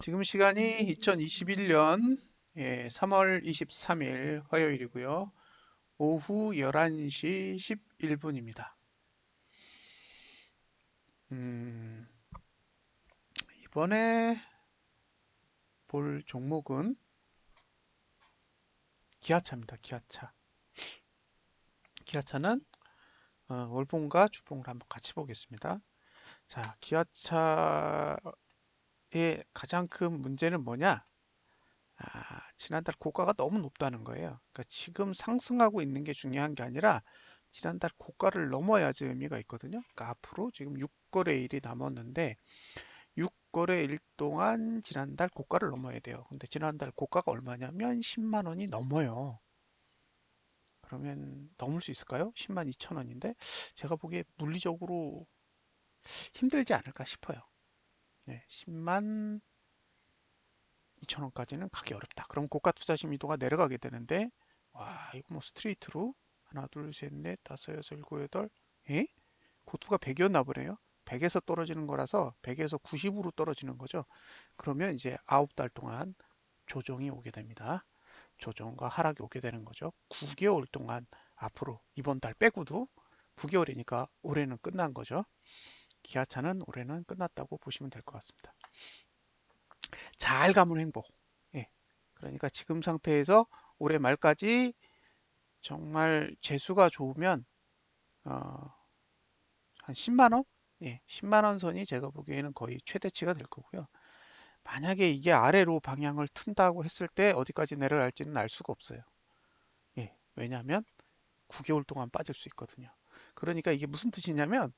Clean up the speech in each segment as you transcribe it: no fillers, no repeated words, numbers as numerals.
지금 시간이 2021년 3월 23일 화요일이고요. 오후 11시 11분입니다. 이번에 볼 종목은 기아차입니다. 기아차. 기아차는 월봉과 주봉을 한번 같이 보겠습니다. 자, 기아차의 가장 큰 문제는 뭐냐? 지난달 고가가 너무 높다는 거예요. 그러니까 지금 상승하고 있는 게 중요한 게 아니라 지난달 고가를 넘어야지 의미가 있거든요. 그러니까 앞으로 지금 6거래일이 남았는데 6거래일 동안 지난달 고가를 넘어야 돼요. 근데 지난달 고가가 얼마냐면 10만 원이 넘어요. 그러면 넘을 수 있을까요? 10만 2천 원인데 제가 보기에 물리적으로 힘들지 않을까 싶어요. 네, 10만 2천 원까지는 가기 어렵다. 그럼 고가 투자 심리도가 내려가게 되는데 와 이거 뭐 스트레이트로 하나 둘셋넷 다섯 여섯 일곱 여덟 에? 고투가 100이었나 보네요. 100에서 떨어지는 거라서 100에서 90으로 떨어지는 거죠. 그러면 이제 9달 동안 조정이 오게 됩니다. 조정과 하락이 오게 되는 거죠. 9개월 동안 앞으로 이번 달 빼고도 9개월이니까 올해는 끝난 거죠. 기아차는 올해는 끝났다고 보시면 될 것 같습니다. 잘 가면 행복. 예. 그러니까 지금 상태에서 올해 말까지 정말 재수가 좋으면 어, 한 10만 원? 예, 10만 원 선이 제가 보기에는 거의 최대치가 될 거고요. 만약에 이게 아래로 방향을 튼다고 했을 때 어디까지 내려갈지는 알 수가 없어요. 예, 왜냐하면 9개월 동안 빠질 수 있거든요. 그러니까 이게 무슨 뜻이냐면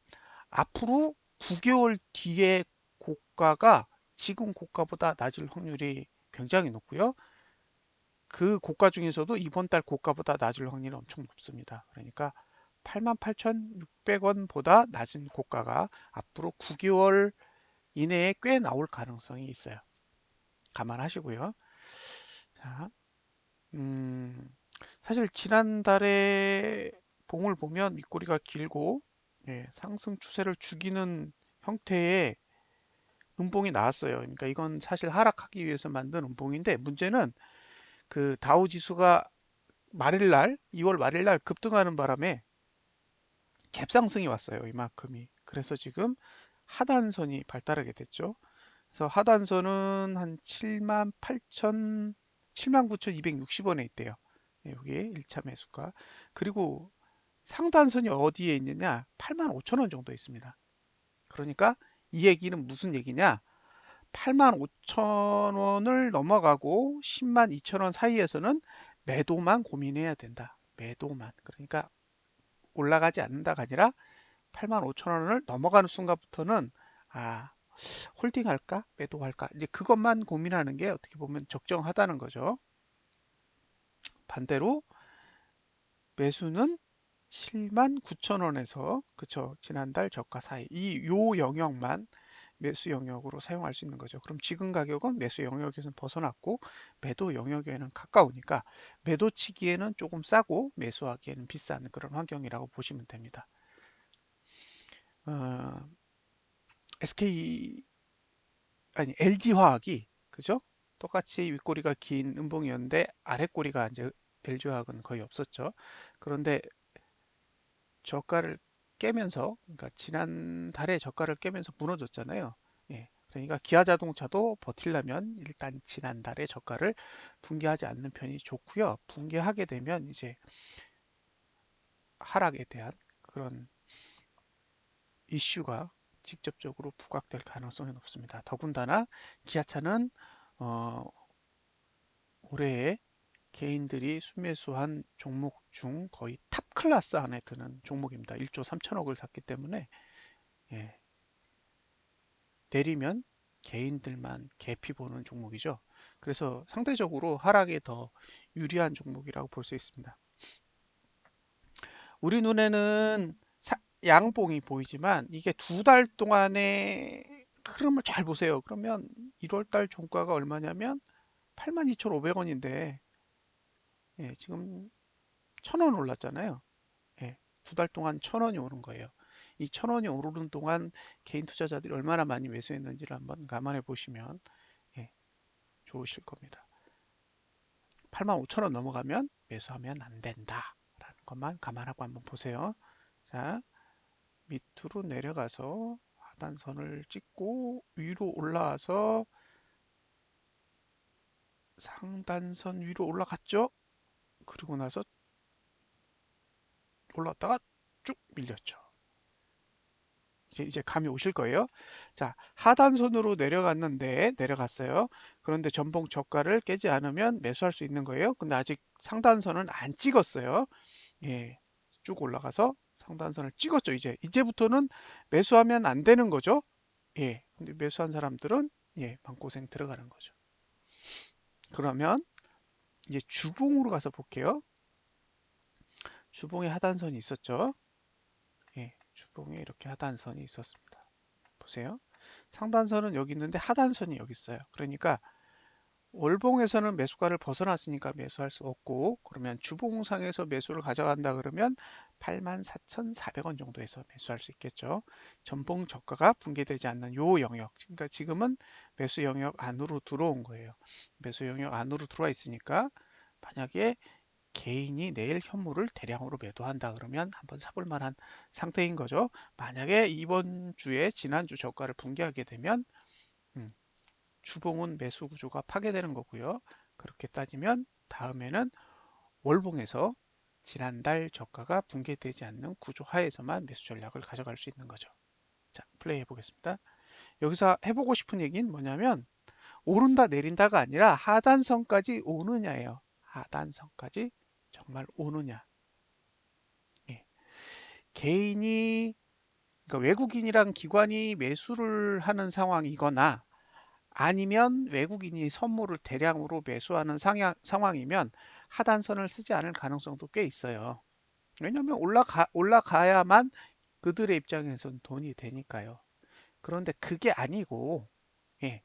앞으로 9개월 뒤에 고가가 지금 고가보다 낮을 확률이 굉장히 높고요. 그 고가 중에서도 이번 달 고가보다 낮을 확률이 엄청 높습니다. 그러니까 88,600원보다 낮은 고가가 앞으로 9개월 이내에 꽤 나올 가능성이 있어요. 감안하시고요. 자, 음, 사실 지난달에 봉을 보면 윗꼬리가 길고 상승 추세를 죽이는 형태의 음봉이 나왔어요. 그러니까 이건 사실 하락하기 위해서 만든 음봉인데 문제는 그 다우 지수가 말일날 2월 말일날 급등하는 바람에 갭상승이 왔어요. 이만큼이. 그래서 지금 하단선이 발달하게 됐죠. 그래서 하단선은 한 7만 8천 7만 9,260원에 있대요. 여기 1차 매수가. 그리고 상단선이 어디에 있느냐? 8만 5천 원 정도 있습니다. 그러니까 이 얘기는 무슨 얘기냐? 8만 5천 원을 넘어가고 10만 2천 원 사이에서는 매도만 고민해야 된다. 매도만. 그러니까 올라가지 않는다가 아니라 8만 5천 원을 넘어가는 순간부터는 아, 홀딩할까? 매도할까? 이제 그것만 고민하는 게 어떻게 보면 적정하다는 거죠. 반대로 매수는 7만 9천 원에서 그쵸 지난달 저가 사이 요 영역만 매수 영역으로 사용할 수 있는 거죠. 그럼 지금 가격은 매수 영역에서 벗어났고 매도 영역에는 가까우니까 매도치기에는 조금 싸고 매수하기에는 비싼 그런 환경이라고 보시면 됩니다. 어, SK 아니 LG화학이 그죠? 똑같이 윗꼬리가 긴 음봉이었는데 아랫꼬리가 이제 LG화학은 거의 없었죠. 그런데 저가를 깨면서 그러니까 지난달에 저가를 깨면서 무너졌잖아요. 예. 그러니까 기아자동차도 버틸려면 일단 지난달에 저가를 붕괴하지 않는 편이 좋고요. 붕괴하게 되면 이제 하락에 대한 그런 이슈가 직접적으로 부각될 가능성이 높습니다. 더군다나 기아차는 어, 올해에 개인들이 순매수한 종목 중 거의 탑 클래스 안에 드는 종목입니다. 1조 3천억을 샀기 때문에 예, 내리면 개인들만 개피 보는 종목이죠. 그래서 상대적으로 하락에 더 유리한 종목이라고 볼 수 있습니다. 우리 눈에는 양봉이 보이지만 이게 2달 동안의 흐름을 잘 보세요. 그러면 1월달 종가가 얼마냐면 82,500원인데 지금 1,000원 올랐잖아요. 예, 2달 동안 1,000원이 오른 거예요. 이 1,000원이 오르는 동안 개인 투자자들이 얼마나 많이 매수했는지를 한번 감안해 보시면 좋으실 겁니다. 85,000원 넘어가면 매수하면 안 된다 라는 것만 감안하고 한번 보세요. 자, 밑으로 내려가서 하단선을 찍고 위로 올라와서 상단선 위로 올라갔죠. 그리고 나서 올라왔다가 쭉 밀렸죠. 이제 감이 오실 거예요. 자, 하단선으로 내려갔어요. 그런데 전봉 저가를 깨지 않으면 매수할 수 있는 거예요. 근데 아직 상단선은 안 찍었어요. 예, 쭉 올라가서 상단선을 찍었죠. 이제부터는 매수하면 안 되는 거죠. 예, 근데 매수한 사람들은 마음고생 들어가는 거죠. 그러면 이제 주봉으로 가서 볼게요. 주봉에 하단선이 있었죠. 예, 주봉에 이렇게 하단선이 있었습니다. 보세요. 상단선은 여기 있는데 하단선이 여기 있어요. 그러니까 월봉에서는 매수가를 벗어났으니까 매수할 수 없고, 그러면 주봉상에서 매수를 가져간다 그러면 84,400원 정도에서 매수할 수 있겠죠. 전봉 저가가 붕괴되지 않는 요 영역, 그러니까 지금은 매수 영역 안으로 들어온 거예요. 매수 영역 안으로 들어와 있으니까 만약에 개인이 내일 현물을 대량으로 매도한다 그러면 한번 사볼 만한 상태인 거죠. 만약에 이번 주에 지난주 저가를 붕괴하게 되면 주봉은 매수 구조가 파괴되는 거고요. 그렇게 따지면 다음에는 월봉에서 지난달 저가가 붕괴되지 않는 구조 하에서만 매수 전략을 가져갈 수 있는 거죠. 자, 플레이 해보겠습니다. 여기서 해보고 싶은 얘기는 뭐냐면 오른다 내린다가 아니라 하단선까지 오느냐예요. 하단선까지 정말 오느냐. 예. 개인이 그러니까 외국인이랑 기관이 매수를 하는 상황이거나 아니면 외국인이 선물을 대량으로 매수하는 상황이면 하단선을 쓰지 않을 가능성도 꽤 있어요. 왜냐하면 올라가야만 그들의 입장에선 돈이 되니까요. 그런데 그게 아니고, 예,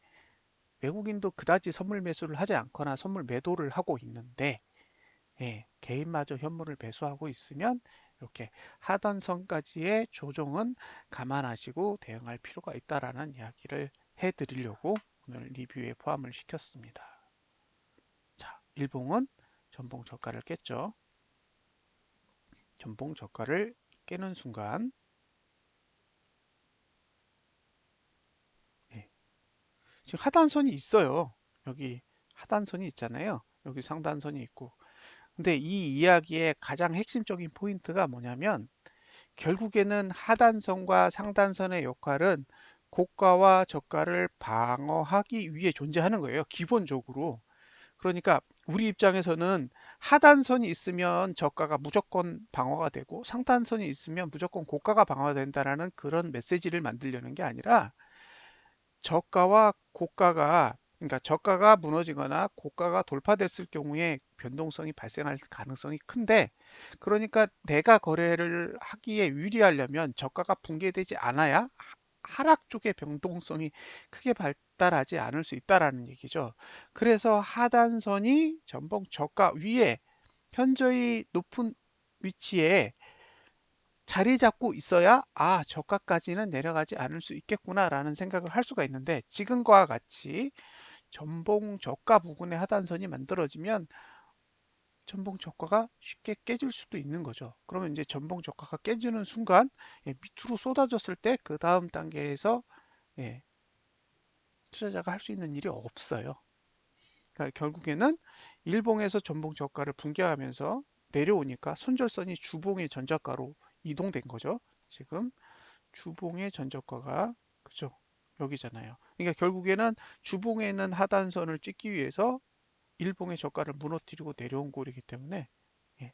외국인도 그다지 선물 매수를 하지 않거나 선물 매도를 하고 있는데, 예, 개인마저 현물을 매수하고 있으면 이렇게 하단선까지의 조정은 감안하시고 대응할 필요가 있다라는 이야기를 해드리려고 오늘 리뷰에 포함을 시켰습니다. 자, 일봉은 전봉 저가를 깼죠. 전봉 저가를 깨는 순간 예, 지금 하단선이 있어요. 여기 하단선이 있잖아요. 여기 상단선이 있고. 근데 이 이야기의 가장 핵심적인 포인트가 뭐냐면 결국에는 하단선과 상단선의 역할은 고가와 저가를 방어하기 위해 존재하는 거예요. 기본적으로. 그러니까 우리 입장에서는 하단선이 있으면 저가가 무조건 방어가 되고 상단선이 있으면 무조건 고가가 방어가 된다라는 그런 메시지를 만들려는 게 아니라 저가와 고가가 그러니까 저가가 무너지거나 고가가 돌파됐을 경우에 변동성이 발생할 가능성이 큰데 그러니까 내가 거래를 하기에 유리하려면 저가가 붕괴되지 않아야 하락 쪽의 변동성이 크게 발달하지 않을 수 있다라는 얘기죠. 그래서 하단선이 전봉 저가 위에 현저히 높은 위치에 자리 잡고 있어야 저가까지는 내려가지 않을 수 있겠구나 라는 생각을 할 수가 있는데 지금과 같이 전봉 저가 부근의 하단선이 만들어지면 전봉 저가가 쉽게 깨질 수도 있는 거죠. 그러면 이제 전봉 저가가 깨지는 순간 밑으로 쏟아졌을 때 그 다음 단계에서 예, 투자자가 할 수 있는 일이 없어요. 그러니까 결국에는 일봉에서 전봉 저가를 붕괴하면서 내려오니까 손절선이 주봉의 전저가로 이동된 거죠. 지금 주봉의 전저가가 그죠? 여기잖아요. 그러니까 결국에는 주봉에 있는 하단선을 찍기 위해서 일봉의 저가를 무너뜨리고 내려온 꼴이기 때문에 예,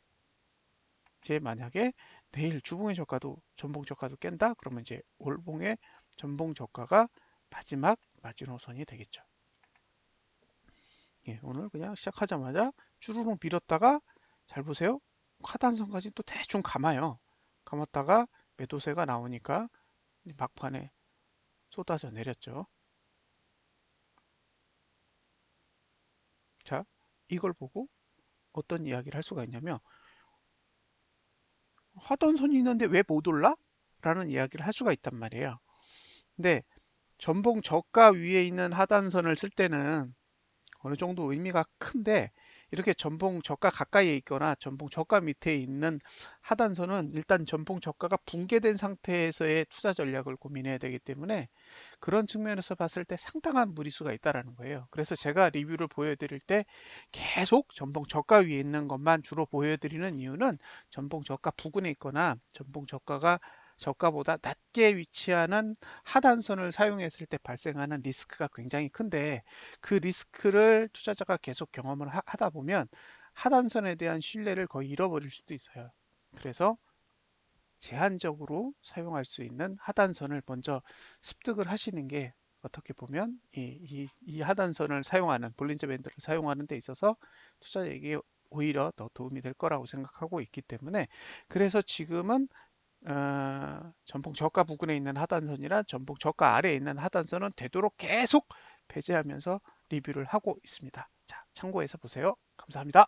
이제 만약에 내일 주봉의 저가도 전봉 저가도 깬다? 그러면 이제 월봉의 전봉 저가가 마지막 마지노선이 되겠죠. 예, 오늘 그냥 시작하자마자 쭈루룩 밀었다가 잘 보세요. 하단선까지 또 대충 감아요. 감았다가 매도세가 나오니까 막판에 쏟아져 내렸죠. 자, 이걸 보고 어떤 이야기를 할 수가 있냐면 하단선이 있는데 왜 못 올라? 라는 이야기를 할 수가 있단 말이에요. 근데 전봉 저가 위에 있는 하단선을 쓸 때는 어느 정도 의미가 큰데, 이렇게 전봉 저가 가까이에 있거나 전봉 저가 밑에 있는 하단선은 일단 전봉 저가가 붕괴된 상태에서의 투자 전략을 고민해야 되기 때문에, 그런 측면에서 봤을 때 상당한 무리수가 있다라는 거예요. 그래서 제가 리뷰를 보여드릴 때 계속 전봉 저가 위에 있는 것만 주로 보여드리는 이유는, 전봉 저가 부근에 있거나 전봉 저가가 저가보다 낮게 위치하는 하단선을 사용했을 때 발생하는 리스크가 굉장히 큰데, 그 리스크를 투자자가 계속 경험을 하다 보면 하단선에 대한 신뢰를 거의 잃어버릴 수도 있어요. 그래서 제한적으로 사용할 수 있는 하단선을 먼저 습득을 하시는 게, 어떻게 보면 이 하단선을 사용하는, 볼린저 밴드를 사용하는 데 있어서 투자자에게 오히려 더 도움이 될 거라고 생각하고 있기 때문에, 그래서 지금은 전복 저가 부근에 있는 하단선이나 전복 저가 아래에 있는 하단선은 되도록 계속 배제하면서 리뷰를 하고 있습니다. 자, 참고해서 보세요. 감사합니다.